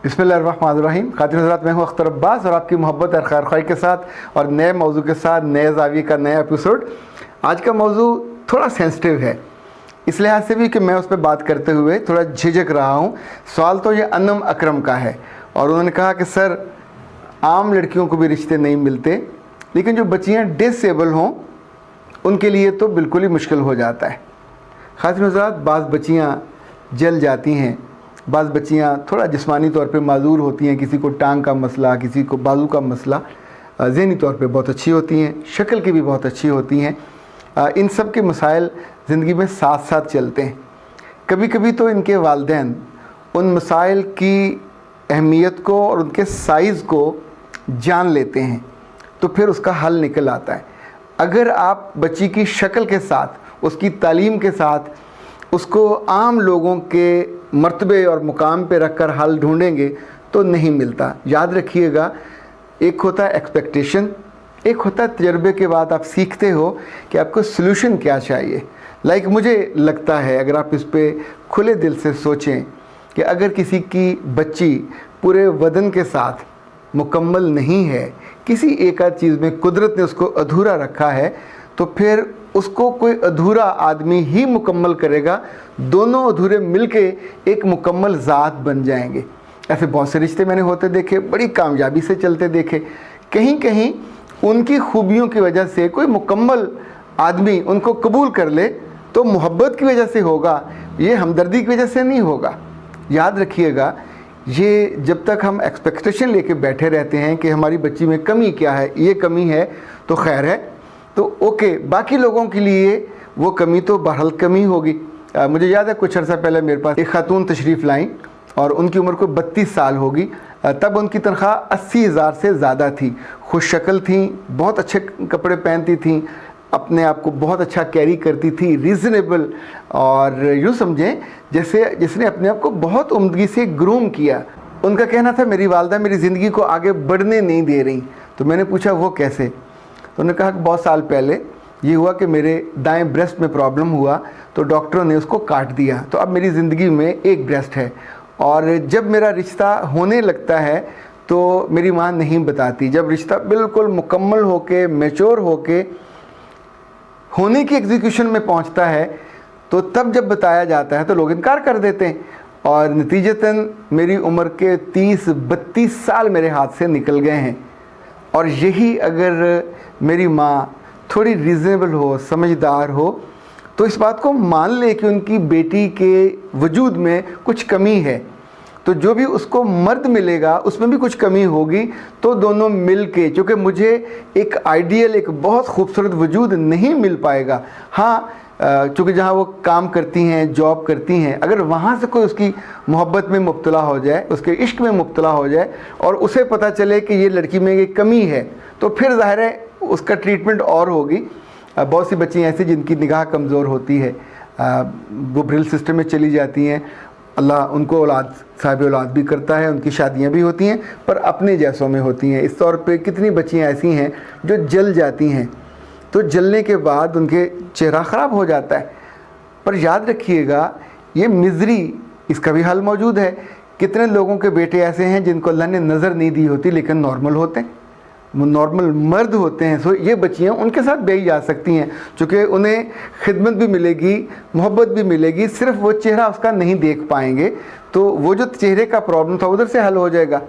बिस्मिल्लाहिर्रहमानिर्रहीम। खातिन हज़रात, मैं हूँ अख्तर अब्बास और आपकी मोहब्बत और खैर के साथ और नए मौजू के साथ नए ज़ाविये का नया एपिसोड। आज का मौजू थोड़ा सेंसिटिव है, इस लिहाज से भी कि मैं उस पर बात करते हुए थोड़ा झिझक रहा हूँ। सवाल तो ये अनम अकरम का है और उन्होंने कहा कि सर, आम लड़कियों को भी रिश्ते नहीं मिलते, लेकिन जो बच्चियाँ डिसेबल हों उनके लिए तो बिल्कुल ही मुश्किल हो जाता है। खातिन हज़रात, बाज़ बच्चियाँ जल जाती हैं, बाज़ बच्चियाँ थोड़ा जिस्मानी तौर पे माजूर होती हैं, किसी को टांग का मसला, किसी को बाजू का मसला, ज़हनी तौर पे बहुत अच्छी होती हैं, शक्ल की भी बहुत अच्छी होती हैं। इन सब के मसाइल ज़िंदगी में साथ साथ चलते हैं। कभी कभी तो इनके वालिदैन उन मसाइल की अहमियत को और उनके साइज़ को जान लेते हैं, तो फिर उसका हल निकल आता है। अगर आप बच्ची की शक्ल के साथ, उसकी तालीम के साथ, उसको आम लोगों के मर्तबे और मुकाम पे रखकर हल ढूंढेंगे तो नहीं मिलता। याद रखिएगा, एक होता है एक्सपेक्टेशन, एक होता है तजर्बे के बाद आप सीखते हो कि आपको सलूशन क्या चाहिए। मुझे लगता है, अगर आप इस पर खुले दिल से सोचें कि अगर किसी की बच्ची पूरे वदन के साथ मुकम्मल नहीं है, किसी एक आध चीज़ में कुदरत ने उसको अधूरा रखा है, तो फिर उसको कोई अधूरा आदमी ही मुकम्मल करेगा। दोनों अधूरे मिलके एक मुकम्मल ज़ात बन जाएंगे। ऐसे बहुत से रिश्ते मैंने होते देखे, बड़ी कामयाबी से चलते देखे। कहीं कहीं उनकी खूबियों की वजह से कोई मुकम्मल आदमी उनको कबूल कर ले तो मोहब्बत की वजह से होगा, ये हमदर्दी की वजह से नहीं होगा। याद रखिएगा, ये जब तक हम एक्सपेक्टेशन लेके बैठे रहते हैं कि हमारी बच्ची में कमी क्या है, ये कमी है तो खैर है, तो ओके, बाकी लोगों के लिए वो कमी तो बहरहाल कमी होगी। मुझे याद है कुछ अर्सा पहले मेरे पास एक खातून तशरीफ़ लाईं और उनकी उम्र को 32 साल होगी। तब उनकी तनख्वाह 80,000 से ज़्यादा थी। खुश शक्ल थी, बहुत अच्छे कपड़े पहनती थी, अपने आप को बहुत अच्छा कैरी करती थी, रीज़नेबल, और यूँ समझें जैसे जिसने अपने आप को बहुत उम्दगी से ग्रूम किया। उनका कहना था, मेरी वालदा मेरी ज़िंदगी को आगे बढ़ने नहीं दे रही। तो मैंने पूछा वो कैसे? तो उन्होंने कहा कि बहुत साल पहले ये हुआ कि मेरे दाएं ब्रेस्ट में प्रॉब्लम हुआ, तो डॉक्टरों ने उसको काट दिया, तो अब मेरी ज़िंदगी में एक ब्रेस्ट है, और जब मेरा रिश्ता होने लगता है तो मेरी माँ नहीं बताती। जब रिश्ता बिल्कुल मुकम्मल होके, मैच्योर होके होने की एग्जीक्यूशन में पहुँचता है, तो तब जब बताया जाता है तो लोग इनकार कर देते हैं, और नतीजतन मेरी उम्र के 30-32 साल मेरे हाथ से निकल गए हैं। और यही अगर मेरी माँ थोड़ी रीज़नेबल हो, समझदार हो, तो इस बात को मान ले कि उनकी बेटी के वजूद में कुछ कमी है, तो जो भी उसको मर्द मिलेगा उसमें भी कुछ कमी होगी, तो दोनों मिल के, चूँकि मुझे एक आइडियल, एक बहुत खूबसूरत वजूद नहीं मिल पाएगा। हाँ, चूँकि जहाँ वो काम करती हैं, जॉब करती हैं, अगर वहाँ से कोई उसकी मोहब्बत में मुब्तला हो जाए, उसके इश्क में मुब्तला हो जाए और उसे पता चले कि ये लड़की में ये कमी है, तो फिर ज़ाहिर है उसका ट्रीटमेंट और होगी। बहुत सी बच्चियाँ ऐसी जिनकी निगाह कमज़ोर होती है, वो ब्रिल सिस्टम में चली जाती हैं। अल्लाह उनको औलाद, साहिब औलाद भी करता है, उनकी शादियाँ भी होती हैं, पर अपने जैसों में होती हैं। इस तौर पे कितनी बच्चियाँ ऐसी हैं जो जल जाती हैं, तो जलने के बाद उनके चेहरा ख़राब हो जाता है। पर याद रखिएगा, ये मिज़री, इसका भी हल मौजूद है। कितने लोगों के बेटे ऐसे हैं जिनको अल्लाह ने नज़र नहीं दी होती, लेकिन नॉर्मल होते हैं, वो नॉर्मल मर्द होते हैं। सो ये बच्चियाँ उनके साथ ब्याही जा सकती हैं, चूँकि उन्हें खिदमत भी मिलेगी, मोहब्बत भी मिलेगी, सिर्फ वो चेहरा उसका नहीं देख पाएंगे, तो वो जो चेहरे का प्रॉब्लम था उधर से हल हो जाएगा।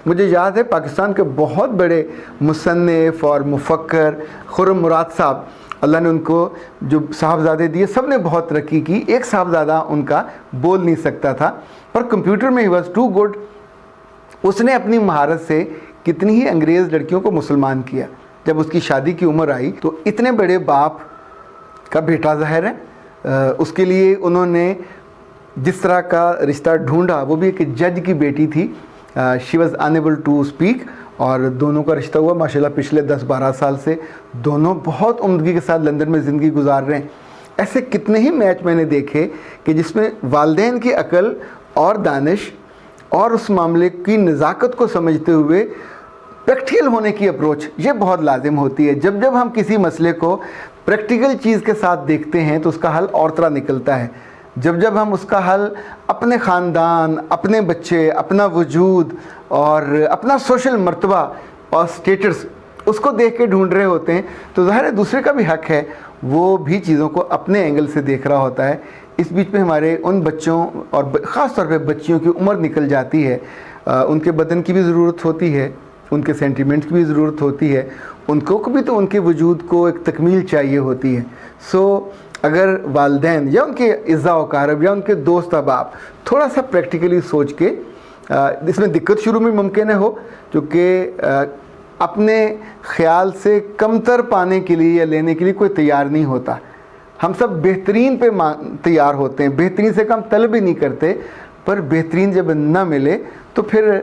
मुझे याद है पाकिस्तान के बहुत बड़े मुसन्निफ़ और मुफक्कर खुर्रम मुराद साहब, अल्लाह ने उनको जो साहबजादे दिए, सब ने बहुत तरक्की की। एक साहबजादा उनका बोल नहीं सकता था, पर कंप्यूटर में ही वॉज टू गुड। उसने अपनी महारत से कितनी ही अंग्रेज़ लड़कियों को मुसलमान किया। जब उसकी शादी की उम्र आई तो इतने बड़े बाप का बेटा ज़ाहिर है, उसके लिए उन्होंने जिस तरह का रिश्ता ढूंढा, वो भी एक जज की बेटी थी, she was unable to speak, और दोनों का रिश्ता हुआ माशाल्लाह पिछले 10-12 साल से। दोनों बहुत उम्दगी के साथ लंदन में ज़िंदगी गुजार रहे हैं। ऐसे कितने ही मैच मैंने देखे कि जिसमें वालिदैन की अकल और दानिश और उस मामले की नज़ाकत को समझते हुए प्रैक्टिकल होने की अप्रोच ये बहुत लाजिम होती है। जब जब हम किसी मसले को प्रैक्टिकल चीज़ के साथ देखते हैं तो उसका हल और तरह निकलता है। جب جب ہم اس کا حل اپنے خاندان، اپنے بچے، اپنا وجود اور اپنا سوشل مرتبہ اور سٹیٹس اس کو دیکھ کے ڈھونڈ رہے ہوتے ہیں، تو ظاہر ہے دوسرے کا بھی حق ہے وہ بھی چیزوں کو اپنے اینگل سے دیکھ رہا ہوتا ہے۔ اس بیچ میں ہمارے ان بچوں اور خاص طور پہ بچیوں کی عمر نکل جاتی ہے، ان کے بدن کی بھی ضرورت ہوتی ہے، ان کے سینٹیمنٹ کی بھی ضرورت ہوتی ہے، ان کو بھی تو ان کے وجود کو ایک تکمیل چاہیے ہوتی ہے۔ سو اگر والدین یا ان کے اعزا و اقارب یا ان کے دوست احباب تھوڑا سا پریکٹیکلی سوچ کے، اس میں دقت شروع میں ممکن ہے ہو، کیونکہ اپنے خیال سے کمتر پانے کے لیے یا لینے کے لیے کوئی تیار نہیں ہوتا۔ ہم سب بہترین پہ تیار ہوتے ہیں، بہترین سے کم طلب ہی نہیں کرتے، پر بہترین جب نہ ملے تو پھر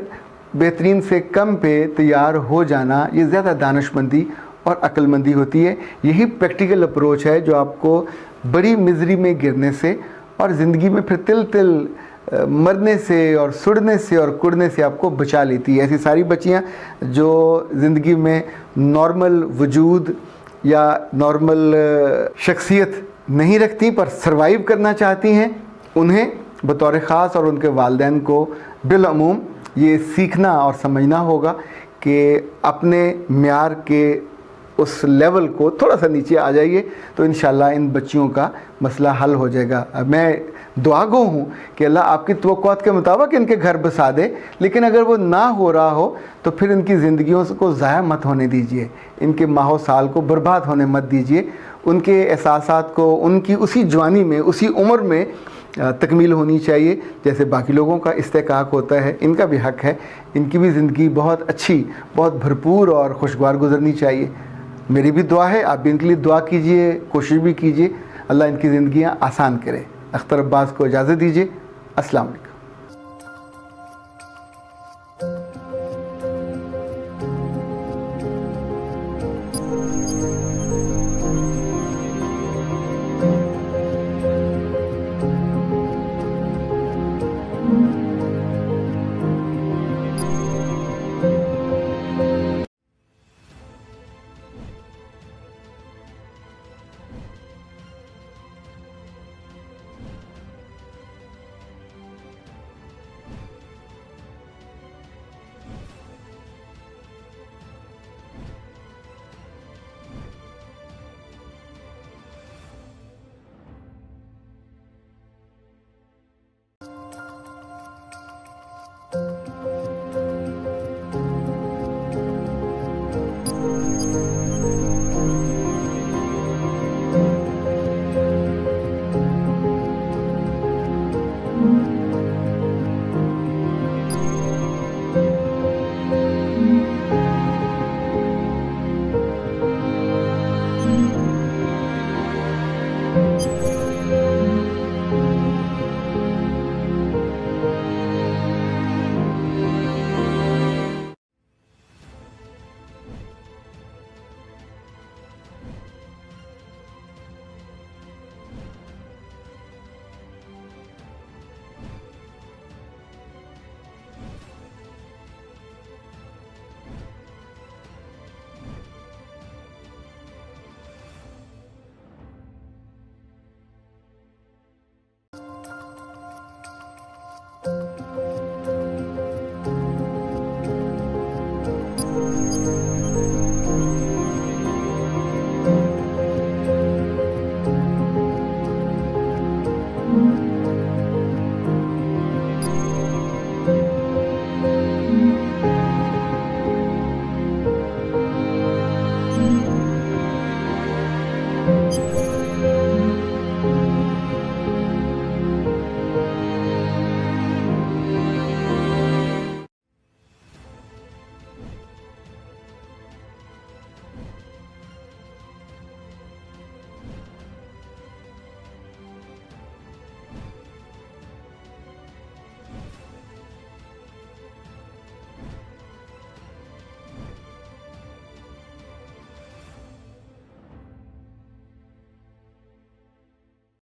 بہترین سے کم پہ تیار ہو جانا یہ زیادہ دانش مندی اور عقل مندی ہوتی ہے۔ یہی پریکٹیکل اپروچ ہے جو آپ کو بڑی مزری میں گرنے سے اور زندگی میں پھر تل تل مرنے سے اور سڑنے سے اور کڑنے سے آپ کو بچا لیتی ہے۔ ایسی ساری بچیاں جو زندگی میں نارمل وجود یا نارمل شخصیت نہیں رکھتی پر سروائیو کرنا چاہتی ہیں، انہیں بطور خاص اور ان کے والدین کو بالعموم یہ سیکھنا اور سمجھنا ہوگا کہ اپنے معیار کے اس لیول کو تھوڑا سا نیچے آ جائیے تو انشاءاللہ ان بچیوں کا مسئلہ حل ہو جائے گا۔ میں دعا گو ہوں کہ اللہ آپ کی توقعات کے مطابق ان کے گھر بسا دے، لیکن اگر وہ نہ ہو رہا ہو تو پھر ان کی زندگیوں کو ضائع مت ہونے دیجیے، ان کے ماہ و سال کو برباد ہونے مت دیجیے، ان کے احساسات کو ان کی اسی جوانی میں، اسی عمر میں تکمیل ہونی چاہیے جیسے باقی لوگوں کا استحقاق ہوتا ہے۔ ان کا بھی حق ہے، ان کی بھی زندگی بہت اچھی، بہت بھرپور اور خوشگوار گزرنی چاہیے۔ میری بھی دعا ہے، آپ بھی ان کے لیے دعا کیجئے، کوشش بھی کیجئے، اللہ ان کی زندگیاں آسان کرے۔ اختر عباس کو اجازت دیجیے، السلام علیکم۔